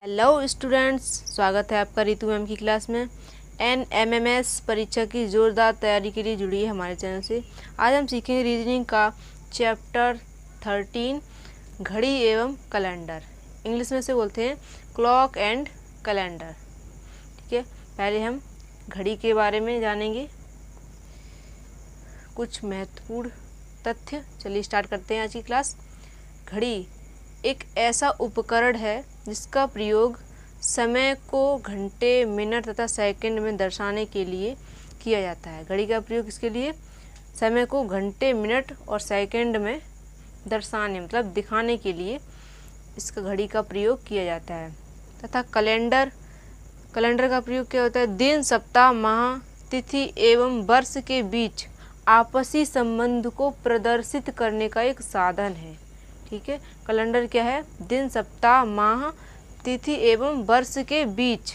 Hello students, स्वागत है आपका रितु मैम की क्लास में। NMMS परीक्षा की ज़ोरदार तैयारी के लिए जुड़ी है हमारे चैनल से। आज हम सीखेंगे रीजनिंग का चैप्टर 13 घड़ी एवं कैलेंडर। इंग्लिश में से बोलते हैं क्लॉक एंड कैलेंडर। ठीक है, पहले हम घड़ी के बारे में जानेंगे कुछ महत्वपूर्ण तथ्य। चलिए स्टार्ट करते हैं आज की क्लास। घड़ी एक ऐसा उपकरण है जिसका प्रयोग समय को घंटे, मिनट तथा सेकंड में दर्शाने के लिए किया जाता है। घड़ी का प्रयोग इसके लिए समय को घंटे, मिनट और सेकंड में दर्शाने मतलब दिखाने के लिए इसका घड़ी का प्रयोग किया जाता है। तथा कैलेंडर का प्रयोग क्या होता है? दिन, सप्ताह, माह, तिथि एवं वर्ष के बीच आपसी संबंध को प्रदर्शित करने का एक साधन है। ठीक है, कैलेंडर क्या है? दिन, सप्ताह, माह, तिथि एवं वर्ष के बीच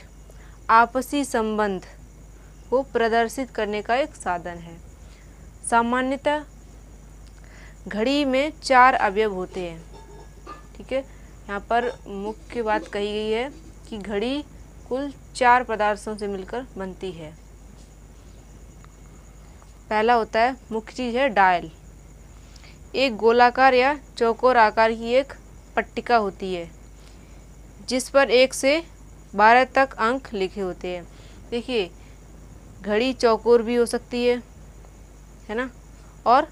आपसी संबंध को प्रदर्शित करने का एक साधन है। सामान्यतः घड़ी में 4 अवयव होते हैं। ठीक है, यहाँ पर मुख्य बात कही गई है कि घड़ी कुल 4 पदार्थों से मिलकर बनती है। पहला होता है, मुख्य चीज़ है डायल। एक गोलाकार या चौकोर आकार की एक पट्टिका होती है जिस पर 1 से 12 तक अंक लिखे होते हैं। देखिए, घड़ी चौकोर भी हो सकती है ना, और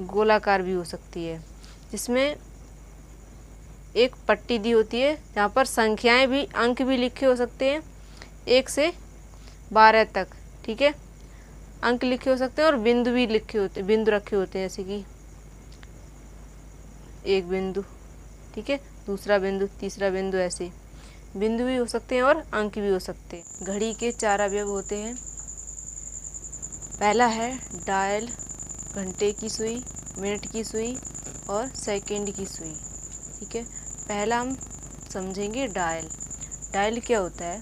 गोलाकार भी हो सकती है, जिसमें एक पट्टी दी होती है जहाँ पर संख्याएं भी, अंक भी लिखे हो सकते हैं 1 से 12 तक। ठीक है, अंक लिखे हो सकते हैं और बिंदु भी लिखे होते, बिंदु रखे होते हैं, जैसे कि एक बिंदु, ठीक है, दूसरा बिंदु, तीसरा बिंदु, ऐसे बिंदु भी हो सकते हैं और अंक भी हो सकते हैं। घड़ी के 4 अवयव होते हैं। पहला है डायल, घंटे की सुई, मिनट की सुई और सेकंड की सुई। ठीक है, पहला हम समझेंगे डायल। डायल क्या होता है?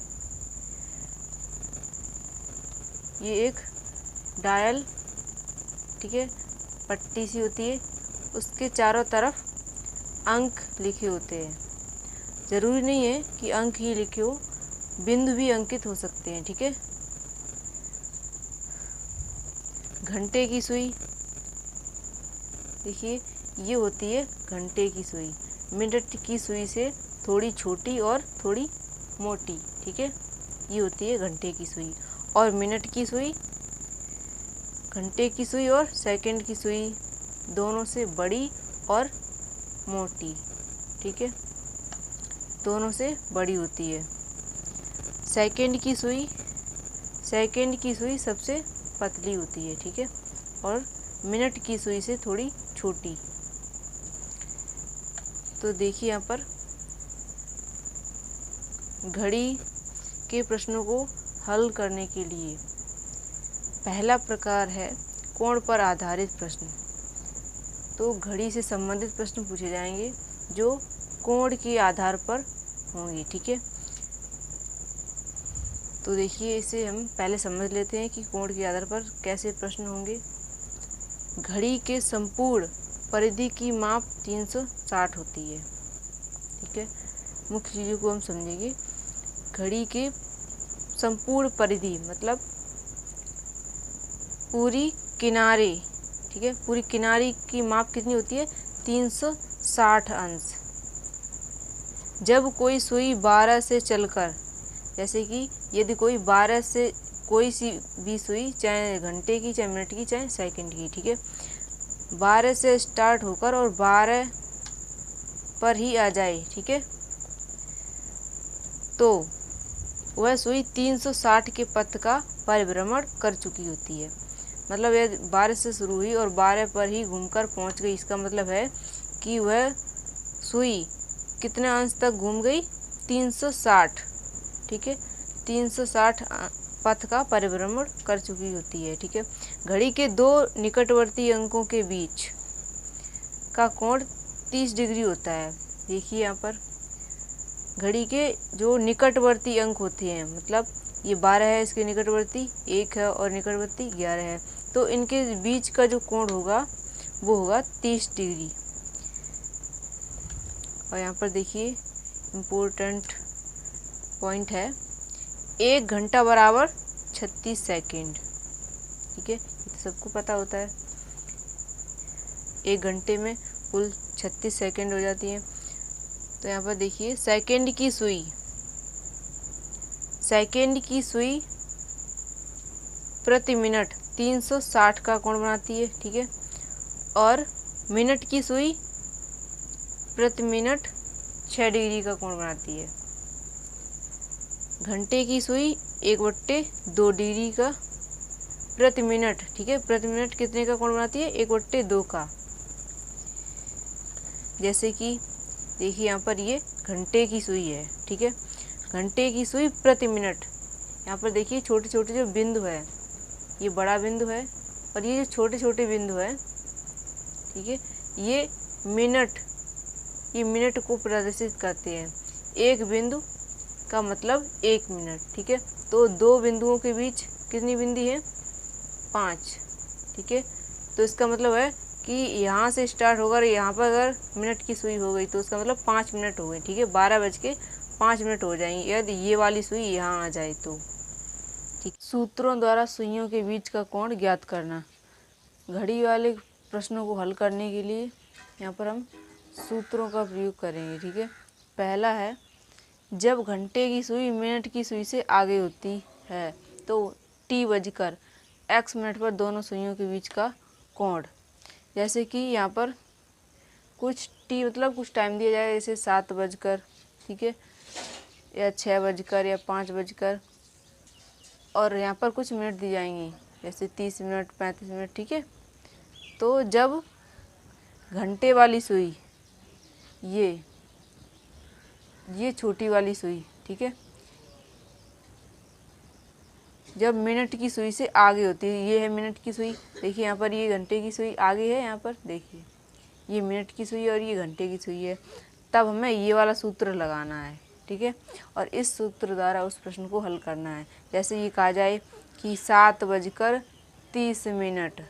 ये एक डायल, ठीक है, पट्टी सी होती है, उसके चारों तरफ अंक लिखे होते हैं। ज़रूरी नहीं है कि अंक ही लिखे हो, बिंदु भी अंकित हो सकते हैं। ठीक है, घंटे की सुई, देखिए ये होती है घंटे की सुई। मिनट की सुई से थोड़ी छोटी और थोड़ी मोटी। ठीक है, ये होती है घंटे की सुई। और मिनट की सुई, घंटे की सुई और सेकंड की सुई दोनों से बड़ी और मोटी। ठीक है, दोनों से बड़ी होती है। सेकंड की सुई सबसे पतली होती है। ठीक है, और मिनट की सुई से थोड़ी छोटी। तो देखिए यहाँ पर घड़ी के प्रश्नों को हल करने के लिए पहला प्रकार है कोण पर आधारित प्रश्न। तो घड़ी से संबंधित प्रश्न पूछे जाएंगे जो कोण के आधार पर होंगे। ठीक है, तो देखिए इसे हम पहले समझ लेते हैं कि कोण के आधार पर कैसे प्रश्न होंगे। घड़ी के संपूर्ण परिधि की माप 360 होती है। ठीक है, मुख्य चीज़ों को हम समझेंगे। घड़ी के संपूर्ण परिधि मतलब पूरी किनारे, ठीक है, पूरी किनारी की माप कितनी होती है? 360 अंश। जब कोई सुई 12 से चलकर, जैसे कि यदि कोई 12 से कोई सी भी सुई, चाहे घंटे की, चाहे मिनट की, चाहे सेकंड की, ठीक है, 12 से स्टार्ट होकर और 12 पर ही आ जाए, ठीक है, तो वह सुई 360 के पथ का परिभ्रमण कर चुकी होती है। मतलब यह 12 से शुरू हुई और 12 पर ही घूमकर पहुंच गई। इसका मतलब है कि वह सुई कितने अंश तक घूम गई? 360। ठीक है, 360 पथ का परिभ्रमण कर चुकी होती है। ठीक है, घड़ी के 2 निकटवर्ती अंकों के बीच का कोण 30 डिग्री होता है। देखिए यहाँ पर घड़ी के जो निकटवर्ती अंक होते हैं, मतलब ये 12 है, इसके निकटवर्ती 1 है और निकटवर्ती 11 है, तो इनके बीच का जो कोण होगा वो होगा 30 डिग्री। और यहाँ पर देखिए इम्पोर्टेंट पॉइंट है 1 घंटा बराबर 36 सेकेंड। ठीक है, ये तो सबको पता होता है। 1 घंटे में कुल 36 सेकेंड हो जाती है। तो यहाँ पर देखिए सेकेंड की सुई प्रति मिनट 360 का कोण बनाती है। ठीक है, और मिनट की सुई प्रति मिनट 6 डिग्री का कोण बनाती है। घंटे की सुई 1/2 डिग्री का प्रति मिनट। ठीक है, प्रति मिनट कितने का कोण बनाती है? 1/2 का। जैसे कि देखिए यहाँ पर ये घंटे की सुई है। ठीक है, घंटे की सुई प्रति मिनट। यहाँ पर देखिए छोटे छोटे जो बिंदु है, ये बड़ा बिंदु है और ये जो छोटे छोटे बिंदु है, ठीक है, ये मिनट को प्रदर्शित करते हैं। एक बिंदु का मतलब 1 मिनट। ठीक है, तो 2 बिंदुओं के बीच कितनी बिंदी है? 5। ठीक है, तो इसका मतलब है कि यहाँ से स्टार्ट होगा और यहाँ पर अगर मिनट की सुई हो गई तो उसका मतलब 5 मिनट हो गए। ठीक है, 12:05 हो जाएंगे यदि ये वाली सुई यहाँ आ जाए तो। ठीक, सूत्रों द्वारा सुइयों के बीच का कोण ज्ञात करना। घड़ी वाले प्रश्नों को हल करने के लिए यहाँ पर हम सूत्रों का प्रयोग करेंगे। ठीक है, पहला है जब घंटे की सुई मिनट की सुई से आगे होती है तो t बजकर x मिनट पर दोनों सुइयों के बीच का कोण। जैसे कि यहाँ पर कुछ t मतलब कुछ टाइम दिया जाए, जैसे 7 बजकर, ठीक है, या 6 बजकर या 5 बजकर, और यहाँ पर कुछ मिनट दी जाएंगी जैसे 30 मिनट 35 मिनट। ठीक है, तो जब घंटे वाली सुई ये छोटी वाली सुई, ठीक है, जब मिनट की सुई से आगे होती है, ये है मिनट की सुई, देखिए यहाँ पर ये घंटे की सुई आगे है, यहाँ पर देखिए ये मिनट की सुई और ये घंटे की सुई है, तब हमें ये वाला सूत्र लगाना है। ठीक है, और इस सूत्र द्वारा उस प्रश्न को हल करना है। जैसे ये कहा जाए कि 7:30,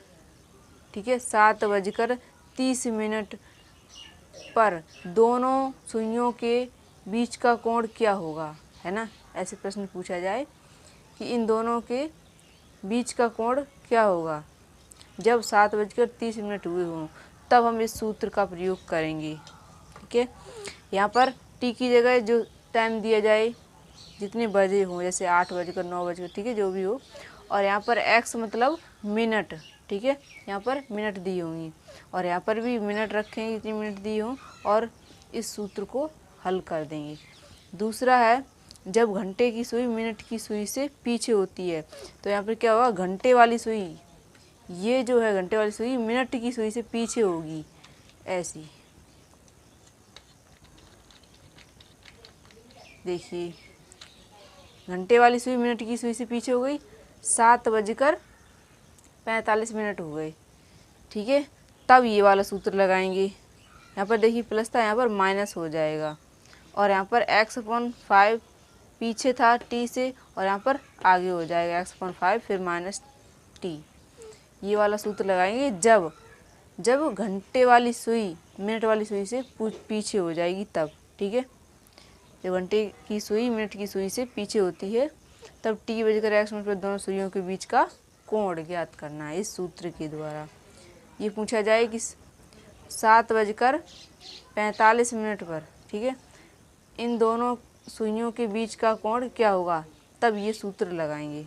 ठीक है, 7:30 पर दोनों सुइयों के बीच का कोण क्या होगा, है ना। ऐसे प्रश्न पूछा जाए कि इन दोनों के बीच का कोण क्या होगा जब 7:30 हुए हों, तब हम इस सूत्र का प्रयोग करेंगे। ठीक है, यहाँ पर टी की जगह जो टाइम दिया जाए जितने बजे हों, जैसे 8 बजकर 9 बजकर, ठीक है, जो भी हो, और यहाँ पर x मतलब मिनट, ठीक है, यहाँ पर मिनट दी होंगी और यहाँ पर भी मिनट रखेंगे जितनी मिनट दी हों और इस सूत्र को हल कर देंगे। दूसरा है जब घंटे की सुई मिनट की सुई से पीछे होती है, तो यहाँ पर क्या होगा, घंटे वाली सुई, ये जो है घंटे वाली सुई मिनट की सुई से पीछे होगी, ऐसी। देखिए घंटे वाली सुई मिनट की सुई से पीछे हो गई, 7:45 हो गए। ठीक है, तब ये वाला सूत्र लगाएंगे। यहाँ पर देखिए प्लस था, यहाँ पर माइनस हो जाएगा और यहाँ पर x/5 पीछे था t से और यहाँ पर आगे हो जाएगा x/5 फिर माइनस t। ये वाला सूत्र लगाएंगे जब घंटे वाली सुई मिनट वाली सुई से पीछे हो जाएगी तब। ठीक है, जब घंटे की सुई मिनट की सुई से पीछे होती है तब t बजकर x मिनट पर दोनों सुइयों के बीच का कोण ज्ञात करना है इस सूत्र के द्वारा। ये पूछा जाए कि 7:45 पर, ठीक है, इन दोनों सुइयों के बीच का कोण क्या होगा, तब ये सूत्र लगाएंगे।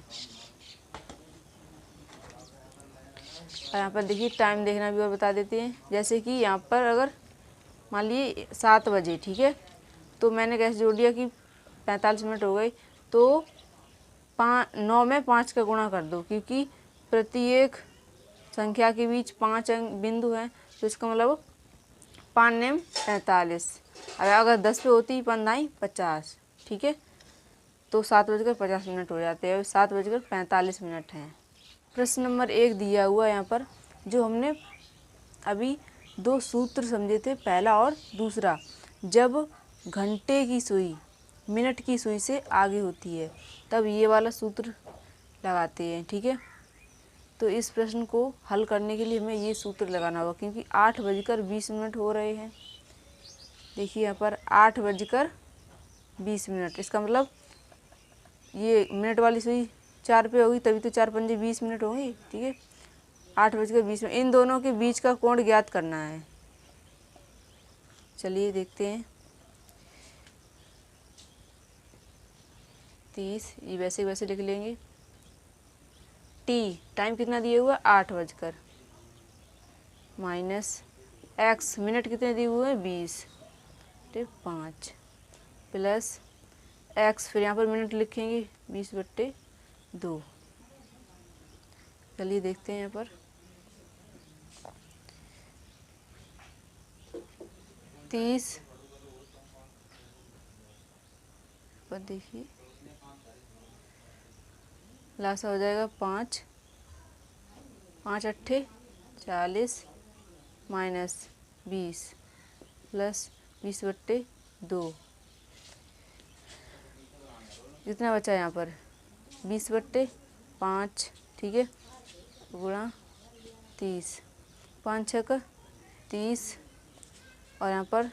और यहाँ पर देखिए टाइम देखना भी और बता देते हैं। जैसे कि यहाँ पर अगर मान लिए 7 बजे, ठीक है, तो मैंने कैसे जोड़ दिया कि 45 मिनट हो गए, तो 9 में 5 का गुणा कर दो, क्योंकि प्रत्येक संख्या के बीच 5 बिंदु हैं, तो इसका मतलब 5 नेम 45। अगर 10 पे होती 5 50, ठीक है, तो 7:50 हो जाते हैं, 7:45 हैं। प्रश्न नंबर 1 दिया हुआ यहाँ पर, जो हमने अभी 2 सूत्र समझे थे, पहला और दूसरा। जब घंटे की सुई मिनट की सुई से आगे होती है तब ये वाला सूत्र लगाते हैं। ठीक है, तो इस प्रश्न को हल करने के लिए हमें ये सूत्र लगाना होगा, क्योंकि 8:20 हो रहे हैं। देखिए यहाँ पर 8:20, इसका मतलब ये मिनट वाली सुई 4 पे होगी, तभी तो 4 पंजे 20 मिनट होंगी। ठीक है, 8:20 इन दोनों के बीच का कोण ज्ञात करना है। चलिए देखते हैं। 30, ये वैसे वैसे लिख लेंगे। टी टाइम कितना दिए हुआ 8 बजकर, माइनस एक्स मिनट कितने दिए हुए हैं 20, ठीक 5, प्लस एक्स, फिर यहाँ पर मिनट लिखेंगे 20/2। चलिए देखते हैं यहाँ पर 30 पर देखिए लासा हो जाएगा 5, 5 अट्ठे 40 माइनस 20 प्लस 20/2। कितना बचा यहाँ पर 20/5, ठीक है, गुणा 30, 5 छः 30, और यहाँ पर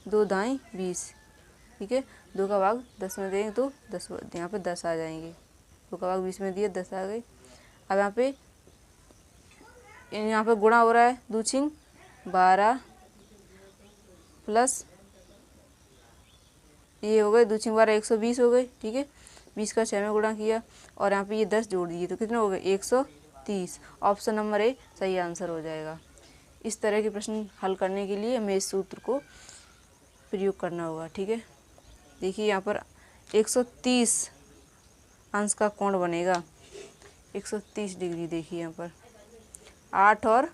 2 दाएँ 20, ठीक है। 2 का भाग 10 में देंगे तो 10, यहाँ पे 10 आ जाएंगे। 2 का भाग 20 में दिए 10 आ गए। अब यहाँ पे गुणा हो रहा है, 2 छिंग 12 प्लस ये हो गए 2 छिंग 12 120 हो गए, ठीक है। 20 का 6 में गुणा किया और यहाँ पे ये 10 जोड़ दिए तो कितने हो गए 130। ऑप्शन नंबर ए सही आंसर हो जाएगा। इस तरह के प्रश्न हल करने के लिए हमें इस सूत्र को प्रयोग करना होगा, ठीक है। देखिए यहाँ पर 130 अंश का कोण बनेगा, 130 डिग्री। देखिए यहाँ पर 8 और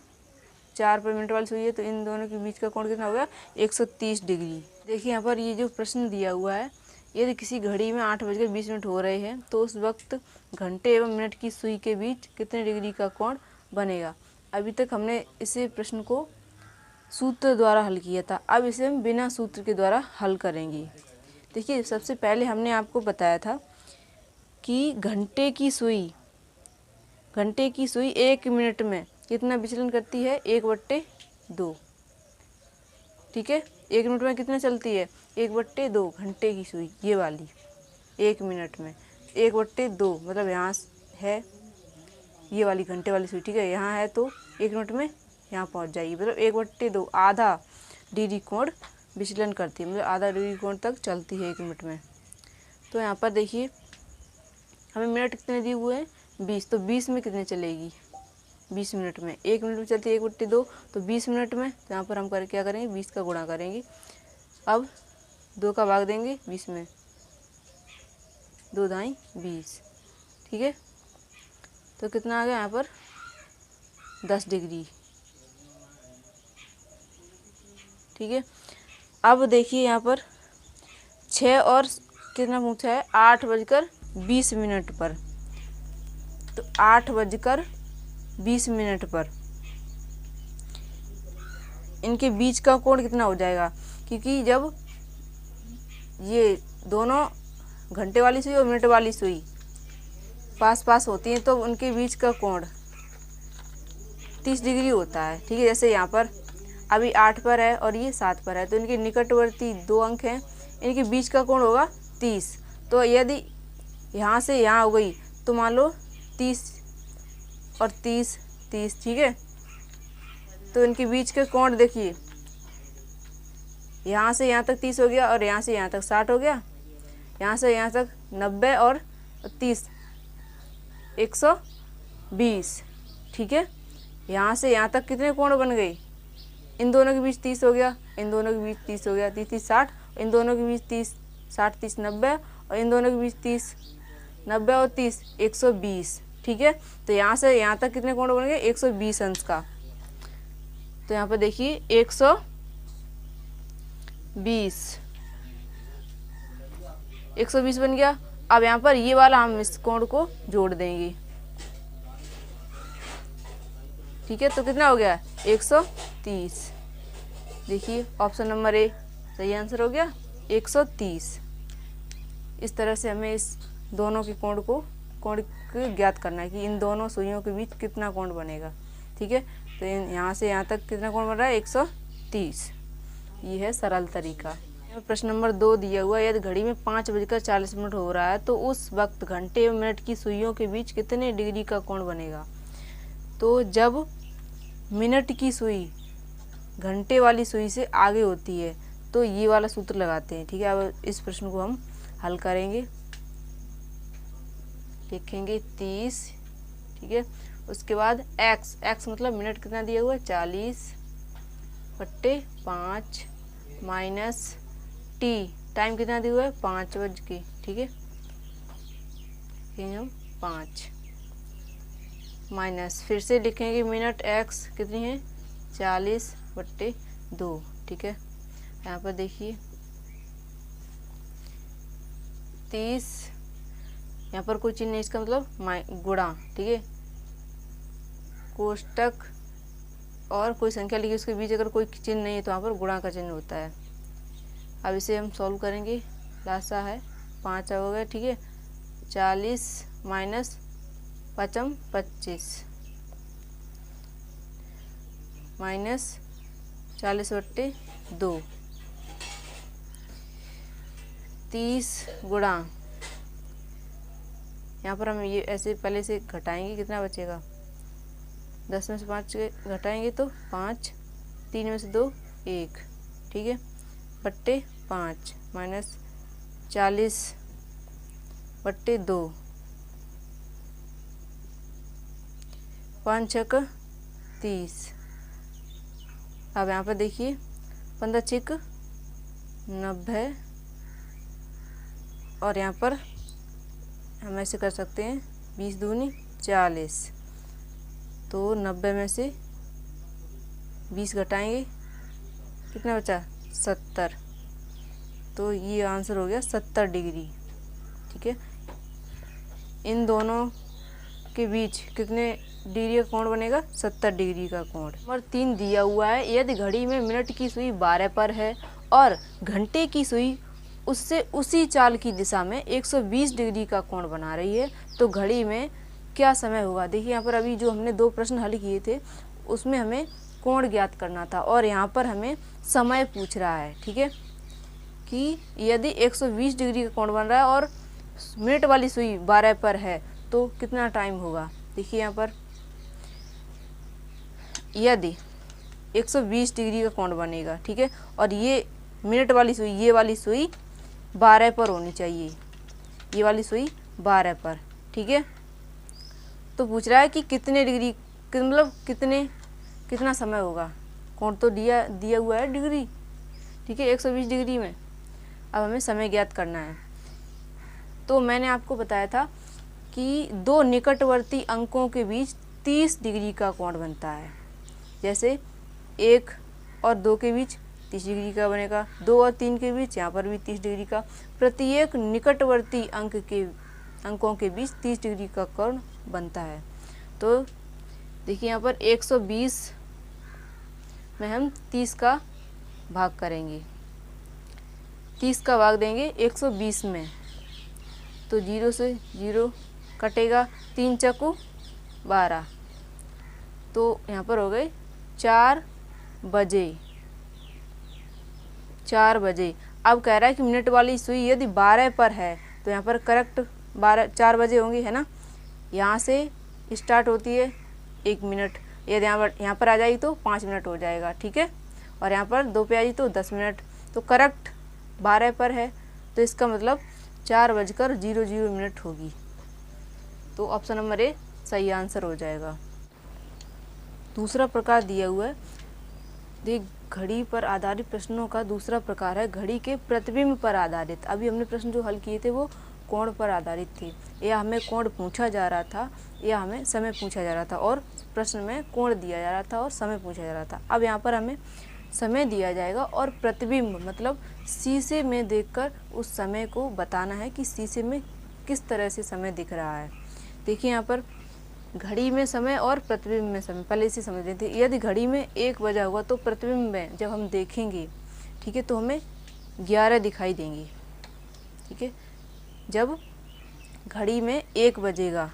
4 पर मिनट वाली सुई है तो इन दोनों के बीच का कोण कितना होगा 130 डिग्री। देखिए यहाँ पर ये जो प्रश्न दिया हुआ है, यदि किसी घड़ी में 8:20 हो रहे हैं तो उस वक्त घंटे एवं मिनट की सुई के बीच कितने डिग्री का कोण बनेगा। अभी तक हमने इसे प्रश्न को सूत्र द्वारा हल किया था, अब इसे हम बिना सूत्र के द्वारा हल करेंगे। देखिए सबसे पहले हमने आपको बताया था कि घंटे की सुई 1 मिनट में कितना विचलन करती है 1/2, ठीक है। 1 मिनट में कितना चलती है 1/2 घंटे की सुई, ये वाली 1 मिनट में 1/2, मतलब यहाँ है ये वाली घंटे वाली सुई, ठीक है। यहाँ है तो 1 मिनट में यहाँ पहुँच जाएगी, मतलब 1/2 आधा डिग्री कोण विचलन करती है, मतलब आधा डिग्री कोण तक चलती है 1 मिनट में। तो यहाँ पर देखिए हमें मिनट कितने दिए हुए हैं 20, तो 20 में कितने चलेगी 20 मिनट में, 1 मिनट में चलती है 1/2, तो 20 मिनट में, तो यहाँ पर हम क्या करेंगे 20 का गुणा करेंगे। अब 2 का भाग देंगे 20 में, 2 दाएँ 20, ठीक है। तो कितना आ गया यहाँ पर 10 डिग्री, ठीक है। अब देखिए यहाँ पर 6 और कितना पूछा है 8:20 पर, तो 8:20 पर इनके बीच का कोण कितना हो जाएगा, क्योंकि जब ये दोनों घंटे वाली सुई और मिनट वाली सुई पास पास होती हैं तो उनके बीच का कोण 30 डिग्री होता है, ठीक है। जैसे यहाँ पर अभी 8 पर है और ये 7 पर है, तो इनके निकटवर्ती 2 अंक हैं, इनके बीच का कोण होगा 30। तो यदि यहाँ से यहाँ हो गई तो मान लो 30 और 30, ठीक है। तो इनके बीच का कोण देखिए, यहाँ से यहाँ तक 30 हो गया और यहाँ से यहाँ तक 60 हो गया, यहाँ से यहाँ तक 90 और 30 120, ठीक है। यहाँ से यहाँ तक कितने कोण बन गए, इन दोनों के बीच 30 हो गया, इन दोनों के बीच 30 हो गया, 30 60, इन दोनों के बीच 30 60 30 90, और इन दोनों के बीच 30 90 और 30 120, ठीक है। तो यहाँ से यहाँ तक कितने कोण बन गए 120 अंश का। तो यहाँ पर देखिए 120 बन गया। अब यहाँ पर ये वाला हम इस कोण को जोड़ देंगे, ठीक है। तो कितना हो गया 130। देखिए ऑप्शन नंबर ए सही आंसर हो गया 130। इस तरह से हमें इस दोनों के कोण को ज्ञात करना है कि इन दोनों सुइयों के बीच कितना कोण बनेगा, ठीक है। तो यहाँ से यहाँ तक कितना कोण बन रहा है 130। ये है सरल तरीका। प्रश्न नंबर 2 दिया हुआ है, यदि घड़ी में 5:40 हो रहा है तो उस वक्त घंटे एवं मिनट की सुइयों के बीच कितने डिग्री का कोण बनेगा। तो जब मिनट की सुई घंटे वाली सुई से आगे होती है तो ये वाला सूत्र लगाते हैं। ठीक है, अब इस प्रश्न को हम हल करेंगे। लिखेंगे 30। ठीक है, उसके बाद x मतलब मिनट कितना दिया हुआ है 40/5 माइनस t टाइम कितना दिया हुआ है 5 बज के। ठीक है, हम 5 माइनस फिर से लिखेंगे मिनट x कितनी है 40/2। ठीक है, यहाँ पर देखिए 30, यहाँ पर कोई चिन्ह नहीं, इसका मतलब गुणा। ठीक है, कोष्टक और कोई संख्या लिखी उसके बीच अगर कोई चिन्ह नहीं है तो यहाँ पर गुणा का चिन्ह होता है। अब इसे हम सॉल्व करेंगे। लासा है 5 हो गया। ठीक है, 40 माइनस 5 25 माइनस 40/2 30 गुणा, यहाँ पर हम ये ऐसे पहले से घटाएंगे, कितना बचेगा 10 में से 5 घटाएंगे तो 5, 3 में से 2 1। ठीक है, /5 माइनस 40/2 5 छक 30। अब यहाँ पर देखिए 15 छिक 90 और यहाँ पर हम ऐसे कर सकते हैं 20 दूनी 40। तो 90 में से 20 घटाएंगे, कितना बचा 70। तो ये आंसर हो गया 70 डिग्री। ठीक है, इन दोनों के बीच कितने डिग्री का कोण बनेगा 70 डिग्री का कोण। नंबर 3 दिया हुआ है, यदि घड़ी में मिनट की सुई 12 पर है और घंटे की सुई उससे उसी चाल की दिशा में 120 डिग्री का कोण बना रही है तो घड़ी में क्या समय होगा। देखिए यहाँ पर अभी जो हमने 2 प्रश्न हल किए थे उसमें हमें कोण ज्ञात करना था और यहाँ पर हमें समय पूछ रहा है। ठीक है, कि यदि 120 डिग्री का कोण बन रहा है और मिनट वाली सुई 12 पर है तो कितना टाइम होगा। देखिए यहाँ पर यदि 120 डिग्री का कोण बनेगा, ठीक है, और ये मिनट वाली सुई, ये वाली सुई 12 पर होनी चाहिए, ये वाली सुई 12 पर। ठीक है, तो पूछ रहा है कि कितने डिग्री, मतलब कितना समय होगा। कोण तो दिया हुआ है डिग्री। ठीक है, 120 डिग्री में। अब हमें समय ज्ञात करना है। तो मैंने आपको बताया था कि 2 निकटवर्ती अंकों के बीच 30 डिग्री का कोण बनता है। जैसे 1 और 2 के बीच 30 डिग्री का बनेगा, 2 और 3 के बीच यहाँ पर भी 30 डिग्री का। प्रत्येक निकटवर्ती अंकों के बीच 30 डिग्री का कोण बनता है। तो देखिए यहाँ पर 120 में हम 30 का भाग करेंगे, 30 का भाग देंगे 120 में तो 0 से 0 कटेगा, 3 चक्कू 12। तो यहाँ पर हो गए 4 बजे। अब कह रहा है कि मिनट वाली सुई यदि 12 पर है तो यहाँ पर करेक्ट 4 बजे होंगी, है ना। यहाँ से स्टार्ट होती है 1 मिनट, यदि यहाँ पर आ जाएगी तो 5 मिनट हो जाएगा। ठीक है, और यहाँ पर 2 पे आ जाएगी तो 10 मिनट। तो करेक्ट 12 पर है तो इसका मतलब 4:00 होगी। तो ऑप्शन नंबर ए सही आंसर हो जाएगा। दूसरा प्रकार दिया हुआ है, देख घड़ी पर आधारित प्रश्नों का दूसरा प्रकार है घड़ी के प्रतिबिंब पर आधारित। अभी हमने प्रश्न जो हल किए थे वो कोण पर आधारित थे, या हमें कोण पूछा जा रहा था या हमें समय पूछा जा रहा था, और प्रश्न में कोण दिया जा रहा था और समय पूछा जा रहा था। अब यहाँ पर हमें समय दिया जाएगा और प्रतिबिंब मतलब शीशे में देखकर उस समय को बताना है कि शीशे में किस तरह से समय दिख रहा है। देखिए यहाँ पर घड़ी में समय और प्रतिबिंब में समय पहले से समझ लेते हैं। यदि घड़ी में 1 बजा हुआ तो प्रतिबिंब में जब हम देखेंगे, ठीक है, तो हमें 11 दिखाई देंगे। ठीक है, जब घड़ी में 1 बजेगा,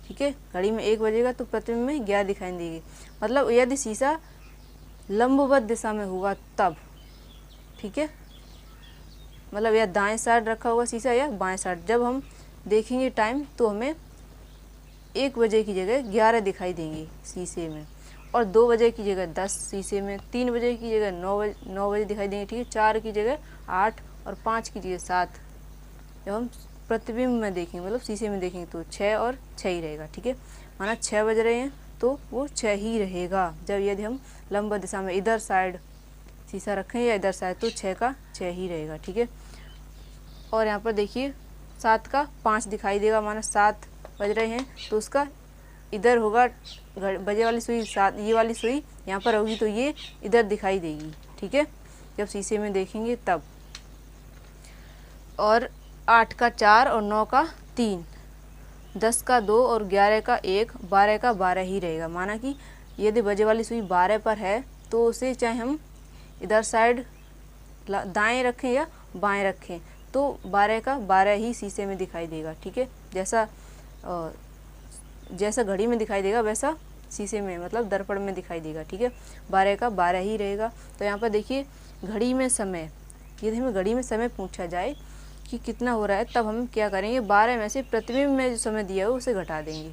ठीक है, घड़ी में 1 बजेगा तो प्रतिबिंब में 11 दिखाई देंगे। मतलब यदि शीशा लंबवत दिशा में होगा तब, ठीक है, मतलब या दाएं साइड रखा होगा शीशा या बाएं साइड। जब हम देखेंगे टाइम तो हमें 1 बजे की जगह 11 दिखाई देंगे शीशे में, और 2 बजे की जगह 10 शीशे में, 3 बजे की जगह 9 बजे दिखाई देंगे, ठीक है, 4 की जगह 8 और 5 की जगह 7। जब हम प्रतिबिंब में देखेंगे मतलब शीशे में देखेंगे तो 6 और 6 ही रहेगा, ठीक है। माना 6 बज रहे हैं तो वो 6 ही रहेगा। जब यदि हम लंब दिशा में इधर साइड शीशा रखें या इधर साइड तो 6 का 6 ही रहेगा, ठीक है। और यहाँ पर देखिए 7 का 5 दिखाई देगा, माना 7 बज रहे हैं तो उसका इधर होगा बजे वाली सुई 7, ये वाली सुई यहाँ पर होगी तो ये इधर दिखाई देगी, ठीक है, जब शीशे में देखेंगे तब। और 8 का 4 और 9 का 3, 10 का 2 और 11 का 1, 12 का 12 ही रहेगा। माना कि यदि बजे वाली सुई 12 पर है तो उसे चाहे हम इधर साइड दाएं रखें या बाएं रखें तो 12 का 12 ही शीशे में दिखाई देगा, ठीक है। जैसा घड़ी में दिखाई देगा वैसा शीशे में मतलब दर्पण में दिखाई देगा, ठीक है, 12 का 12 ही रहेगा। तो यहाँ पर देखिए घड़ी में समय, यदि हमें घड़ी में समय पूछा जाए कि कितना हो रहा है तब हम क्या करेंगे, 12 में से प्रतिबिंब में जो समय दिया हो उसे घटा देंगे,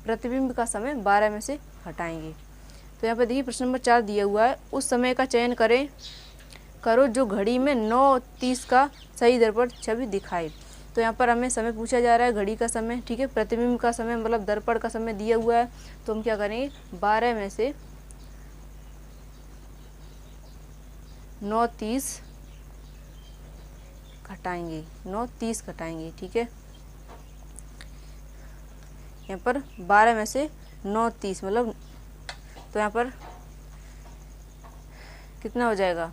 प्रतिबिंब का समय 12 में से घटाएंगे। तो यहाँ पर देखिए प्रश्न नंबर 4 दिया हुआ है, उस समय का चयन करो जो घड़ी में 9:30 का सही दर्पण छवि दिखाए। तो यहाँ पर हमें समय पूछा जा रहा है, घड़ी का समय, ठीक है, प्रतिबिंब का समय मतलब दर्पण का समय दिया हुआ है। तो हम क्या करेंगे, 12 में से 9:30 घटाएंगे, 9:30 घटाएंगे, ठीक है। यहाँ पर 12 में से 9:30 मतलब तो यहाँ पर कितना हो जाएगा,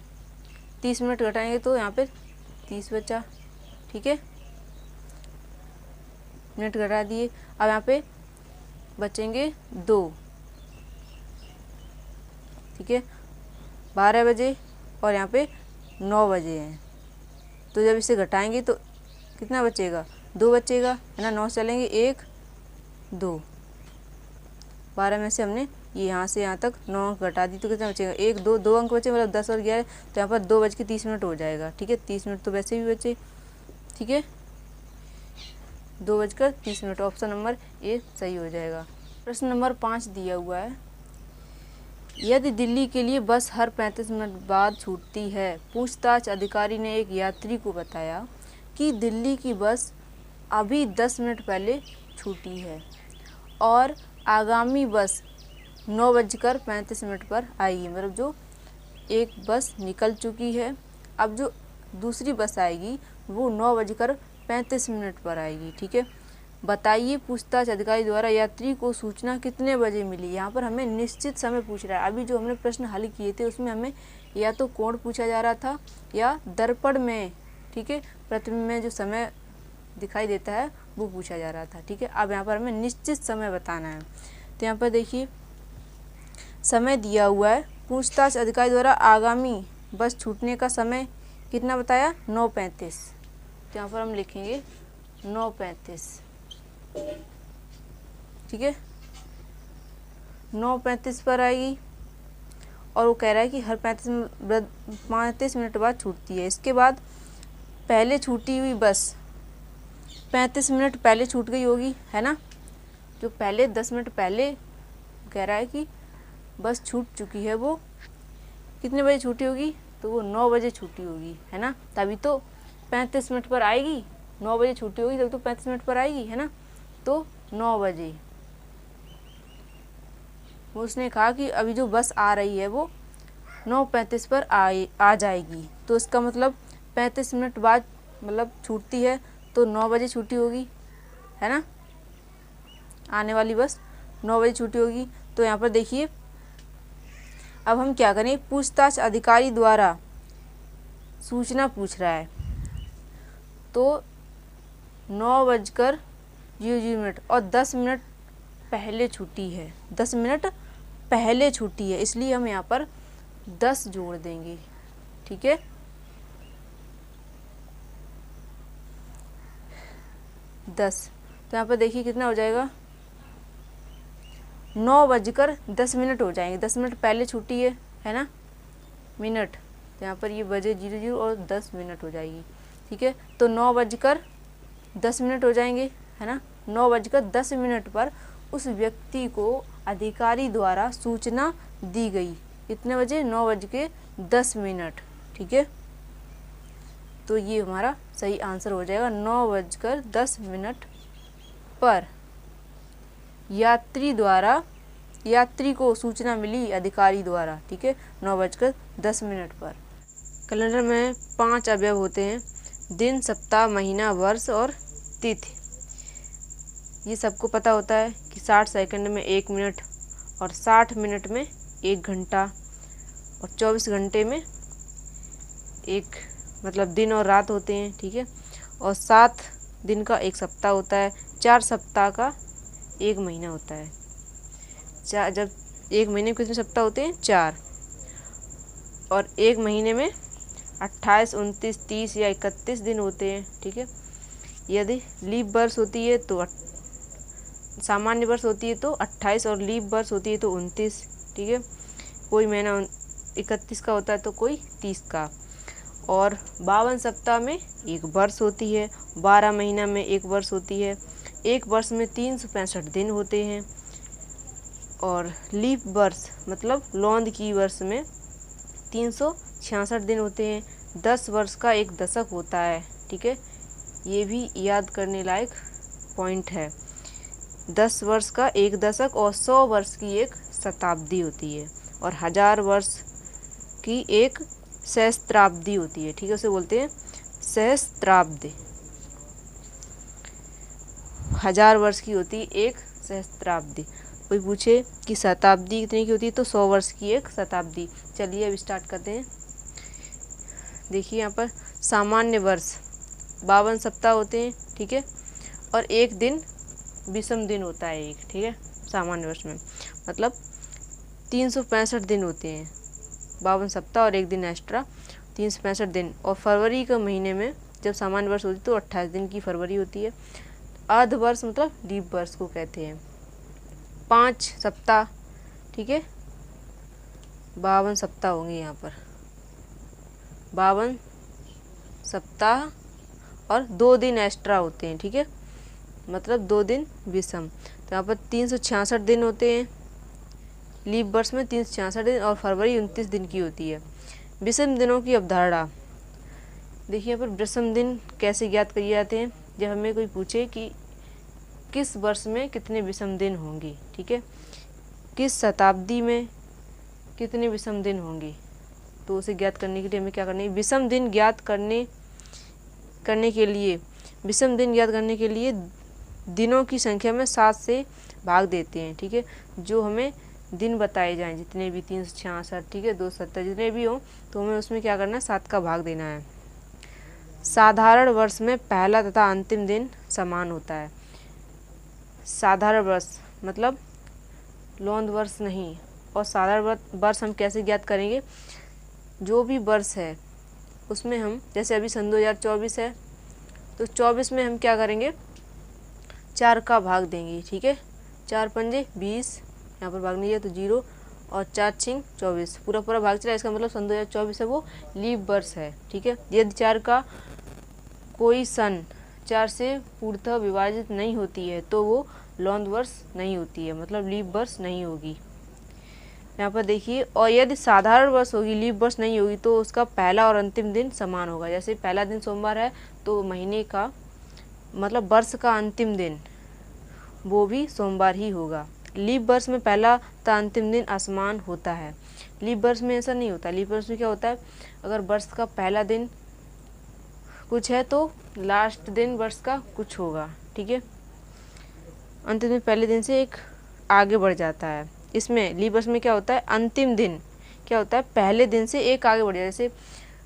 30 मिनट घटाएंगे तो यहाँ पे 30 बचा, ठीक है, मिनट घटा दिए। अब यहाँ पे बचेंगे 2, ठीक है, 12 बजे और यहाँ पे 9 बजे हैं। तो जब इसे घटाएंगे तो कितना बचेगा, 2 बचेगा, है ना, 9 चलेंगे 1 2, 12 में से हमने ये यहाँ से यहाँ तक 9 अंक घटा दी तो कितना बचेगा, 1 2 2 अंक बचे मतलब 10 और 11। तो यहाँ पर 2:30 हो जाएगा, ठीक है, 30 मिनट तो वैसे भी बचे, ठीक है, 2:30। ऑप्शन नंबर ए सही हो जाएगा। प्रश्न नंबर 5 दिया हुआ है, यदि दिल्ली के लिए बस हर 35 मिनट बाद छूटती है, पूछताछ अधिकारी ने एक यात्री को बताया कि दिल्ली की बस अभी 10 मिनट पहले छूटी है और आगामी बस 9:35 पर आएगी। मतलब जो एक बस निकल चुकी है, अब जो दूसरी बस आएगी वो 9:35 पर आएगी, ठीक है। बताइए पूछताछ अधिकारी द्वारा यात्री को सूचना कितने बजे मिली। यहाँ पर हमें निश्चित समय पूछ रहा है। अभी जो हमने प्रश्न हल किए थे उसमें हमें या तो कोण पूछा जा रहा था या दर्पण में, ठीक है, प्रतिबिंब में जो समय दिखाई देता है वो पूछा जा रहा था, ठीक है। अब यहाँ पर हमें निश्चित समय बताना है। तो यहाँ पर देखिए समय दिया हुआ है, पूछताछ अधिकारी द्वारा आगामी बस छूटने का समय कितना बताया, 9:35। तो यहाँ पर हम लिखेंगे 9:35, ठीक है, 9:35 पर आएगी और वो कह रहा है कि हर 35 मिनट बाद छूटती है। इसके बाद पहले छूटी हुई बस 35 मिनट पहले छूट गई होगी, है ना, जो पहले 10 मिनट पहले कह रहा है कि बस छूट चुकी है वो कितने बजे छूटी होगी, तो वो 9 बजे छूटी होगी, है ना, तभी तो 35 मिनट पर आएगी, 9 बजे छूटी होगी तभी तो 35 मिनट पर आएगी, है ना। तो 9 बजे उसने कहा कि अभी जो बस आ रही है वो 9:35 पर आ जाएगी। तो इसका मतलब 35 मिनट बाद मतलब छूटती है तो 9 बजे छूटी होगी, है ना, आने वाली बस 9 बजे छूटी होगी। तो यहाँ पर देखिए अब हम क्या करें, पूछताछ अधिकारी द्वारा सूचना पूछ रहा है तो 9:00 और 10 मिनट पहले छूटी है, 10 मिनट पहले छूटी है, इसलिए हम यहाँ पर 10 जोड़ देंगे, ठीक है। 10, तो यहाँ पर देखिए कितना हो जाएगा, 9:10 हो जाएंगे, 10 मिनट पहले छूटी है ना, मिनट तो यहाँ पर ये बजे 00 और 10 मिनट हो जाएगी। ठीक है, तो 9:10 हो जाएंगे, है ना। 9:10 पर उस व्यक्ति को अधिकारी द्वारा सूचना दी गई। कितने बजे? 9:10। ठीक है, तो ये हमारा सही आंसर हो जाएगा। 9:10 पर यात्री को सूचना मिली अधिकारी द्वारा। ठीक है, 9:10 पर। कैलेंडर में 5 अवयव होते हैं: दिन, सप्ताह, महीना, वर्ष और तिथि। ये सबको पता होता है कि 60 सेकंड में 1 मिनट और 60 मिनट में 1 घंटा और 24 घंटे में एक मतलब दिन और रात होते हैं। ठीक है, और 7 दिन का एक सप्ताह होता है, 4 सप्ताह का एक महीना होता है। जब एक महीने में कितने सप्ताह होते हैं? 4। और एक महीने में 28, 29, 30 या 31 दिन होते हैं। ठीक है, यदि लीप वर्ष होती है तो सामान्य वर्ष होती है तो 28 और लीप वर्ष होती है तो 29। ठीक है, कोई महीना 31 का होता है तो कोई 30 का। और 52 सप्ताह में एक वर्ष होती है, 12 महीना में एक वर्ष होती है, एक वर्ष में 365 दिन होते हैं। और लीप वर्ष मतलब लौंद की वर्ष में 366 दिन होते हैं। 10 वर्ष का एक दशक होता है। ठीक है, ये भी याद करने लायक पॉइंट है। 10 वर्ष का एक दशक और 100 वर्ष की एक शताब्दी होती है और 1000 वर्ष की एक सहस्त्राब्दी होती है। ठीक है, उसे बोलते हैं सहस्त्राब्दी। 1000 वर्ष की होती है एक सहस्त्राब्दी। कोई पूछे कि शताब्दी कितने की होती है तो 100 वर्ष की एक शताब्दी। चलिए अब स्टार्ट करते हैं। देखिए यहाँ पर सामान्य वर्ष 52 सप्ताह होते हैं। ठीक है, और एक दिन विषम दिन होता है एक। ठीक है, सामान्य वर्ष में मतलब 365 दिन होते हैं। 52 सप्ताह और एक दिन एक्स्ट्रा, 365 दिन। और फरवरी के महीने में जब सामान्य वर्ष होती है तो 28 दिन की फरवरी होती है। अर्ध वर्ष मतलब लीप वर्ष को कहते हैं। 5 सप्ताह। ठीक है, 52 सप्ताह होंगे यहाँ पर, 52 सप्ताह और 2 दिन एक्स्ट्रा होते हैं। ठीक है, मतलब 2 दिन विषम। तो यहाँ पर 366 दिन होते हैं लीप वर्ष में, 366 दिन। और फरवरी 29 दिन की होती है। विषम दिनों की अवधारणा देखिए यहाँ पर। विषम दिन कैसे ज्ञात किए जाते हैं? जब हमें कोई पूछे कि किस वर्ष में कितने विषम दिन होंगे। ठीक है, किस शताब्दी में कितने विषम दिन होंगे, तो उसे ज्ञात करने के लिए हमें क्या करना है? विषम दिन ज्ञात करने के लिए दिनों की संख्या में 7 से भाग देते हैं। ठीक है, जो हमें दिन बताए जाएं, जितने भी 366, ठीक है, 270 जितने भी हों, तो हमें उसमें क्या करना है? 7 का भाग देना है। साधारण वर्ष में पहला तथा अंतिम दिन समान होता है। साधारण वर्ष मतलब लौंद वर्ष नहीं। और साधारण वर्ष हम कैसे ज्ञात करेंगे? जो भी वर्ष है उसमें हम, जैसे अभी सन 2024 है तो 24 में हम क्या करेंगे? 4 का भाग देंगे। ठीक है, 4 पंजे 20, यहाँ पर भाग नहीं है तो 0, और 4 छिंग 24, पूरा भाग चला। इसका मतलब सन 2024 है वो लीप वर्ष है। ठीक है, यदि 4 का कोई सन 4 से पूर्णतः विभाजित नहीं होती है तो वो लौंद वर्ष नहीं होती है, मतलब लीप वर्ष नहीं होगी। यहाँ पर देखिए, और यदि साधारण वर्ष होगी, लीप वर्ष नहीं होगी, तो उसका पहला और अंतिम दिन समान होगा। जैसे पहला दिन सोमवार है तो महीने का मतलब वर्ष का अंतिम दिन वो भी सोमवार ही होगा। लीप वर्ष में पहला तथा अंतिम दिन असमान होता है। लीप वर्ष में ऐसा नहीं होता। लीप वर्ष में क्या होता है? अगर वर्ष का पहला दिन कुछ है तो लास्ट दिन वर्ष का कुछ होगा। ठीक है, अंतिम दिन पहले दिन से एक आगे बढ़ जाता है। इसमें लीप वर्ष में क्या होता है? अंतिम दिन क्या होता है? पहले दिन से एक आगे बढ़ जाता है। जैसे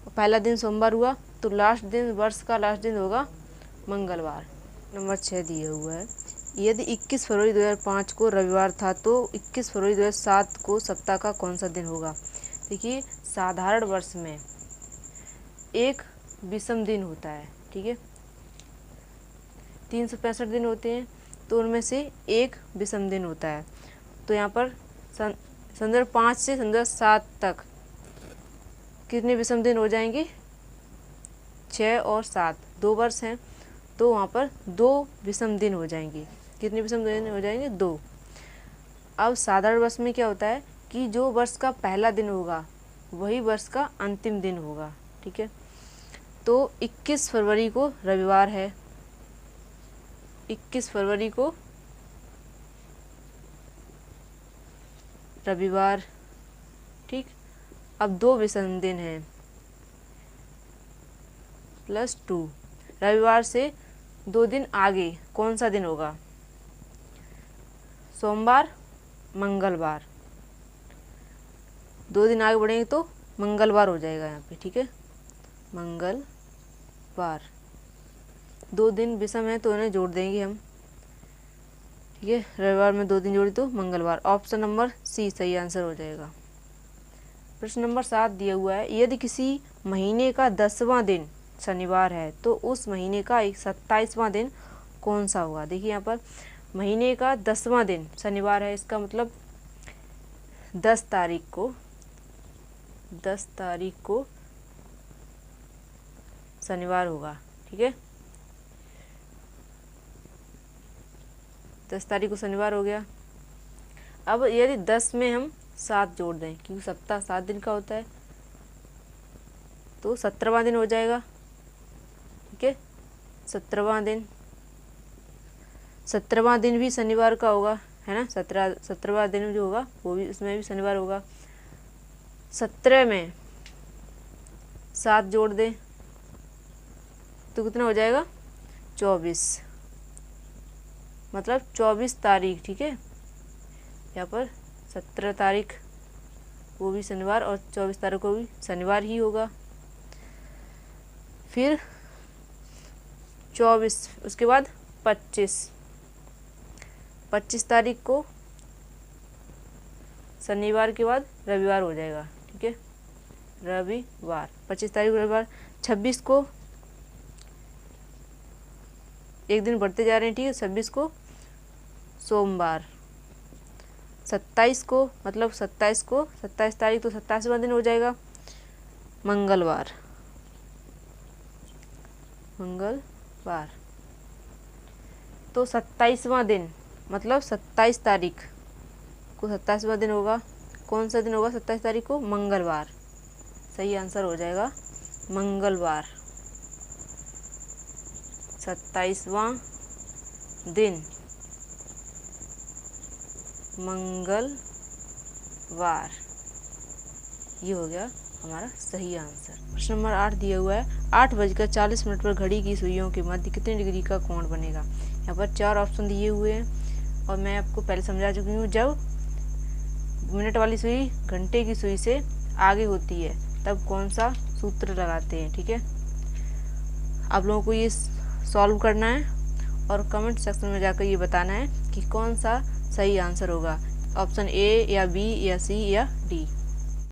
पहला दिन सोमवार हुआ तो लास्ट दिन, वर्ष का लास्ट दिन होगा मंगलवार। नंबर 6 दिया हुआ है। यदि 21 फरवरी 2005 को रविवार था तो 21 फरवरी 2007 को सप्ताह का कौन सा दिन होगा? देखिए, साधारण वर्ष में एक विषम दिन होता है। ठीक है, 365 दिन होते हैं तो उनमें से एक विषम दिन होता है। तो यहाँ पर संदर्भ 5 से संदर्भ 7 तक कितने विषम दिन हो जाएंगे? 6 और 7, 2 वर्ष हैं तो वहाँ पर 2 विषम दिन हो जाएंगे। कितने विषम दिन हो जाएंगे? 2। अब साधारण वर्ष में क्या होता है कि जो वर्ष का पहला दिन होगा वही वर्ष का अंतिम दिन होगा। ठीक है, तो 21 फरवरी को रविवार है, 21 फरवरी को रविवार। ठीक, अब 2 विषम दिन हैं +2। रविवार से 2 दिन आगे कौन सा दिन होगा? सोमवार, मंगलवार। 2 दिन आगे बढ़ेंगे तो मंगलवार हो जाएगा यहाँ पे। ठीक है, मंगलवार। 2 दिन विषम है तो इन्हें जोड़ देंगे हम। ठीक है, रविवार में 2 दिन जोड़ी तो मंगलवार। ऑप्शन नंबर सी सही आंसर हो जाएगा। प्रश्न नंबर 7 दिया हुआ है, यदि किसी महीने का 10वां दिन शनिवार है तो उस महीने का 27वां दिन कौन सा होगा? देखिए यहाँ पर महीने का 10वां दिन शनिवार है, इसका मतलब 10 तारीख को शनिवार होगा। ठीक है, 10 तारीख को शनिवार हो गया। अब यदि 10 में हम 7 जोड़ दें, क्योंकि सप्ताह 7 दिन का होता है, तो 17वां दिन हो जाएगा। ठीक है, 17वां दिन भी शनिवार का होगा, है ना। 17वां दिन जो होगा वो भी, उसमें भी शनिवार होगा। 17 में 7 जोड़ दें तो कितना हो जाएगा? 24, मतलब 24 तारीख। ठीक है, यहाँ पर 17 तारीख वो भी शनिवार और 24 तारीख को भी शनिवार ही होगा। फिर 24, उसके बाद 25 तारीख को शनिवार के बाद रविवार हो जाएगा। ठीक है, रविवार, 25 तारीख को रविवार। 26 को एक दिन बढ़ते जा रहे हैं। ठीक है, 26 को सोमवार। 27 को, मतलब 27 तारीख तो 27वां दिन हो जाएगा, मंगलवार। तो 27वां दिन, मतलब 27 तारीख को 27वां दिन होगा। कौन सा दिन होगा 27 तारीख को? मंगलवार। सही आंसर हो जाएगा मंगलवार। 27वां दिन मंगलवार, ये हो गया हमारा सही आंसर। प्रश्न नंबर 8 दिया हुआ है, 8:40 पर घड़ी की सुइयों के मध्य कितने डिग्री का कोण बनेगा? यहाँ पर 4 ऑप्शन दिए हुए हैं और मैं आपको पहले समझा चुकी हूँ। जब मिनट वाली सुई घंटे की सुई से आगे होती है तब कौन सा सूत्र लगाते हैं। ठीक है, आप लोगों को ये सॉल्व करना है और कमेंट सेक्शन में जाकर ये बताना है कि कौन सा सही आंसर होगा, ऑप्शन ए या बी या सी या डी।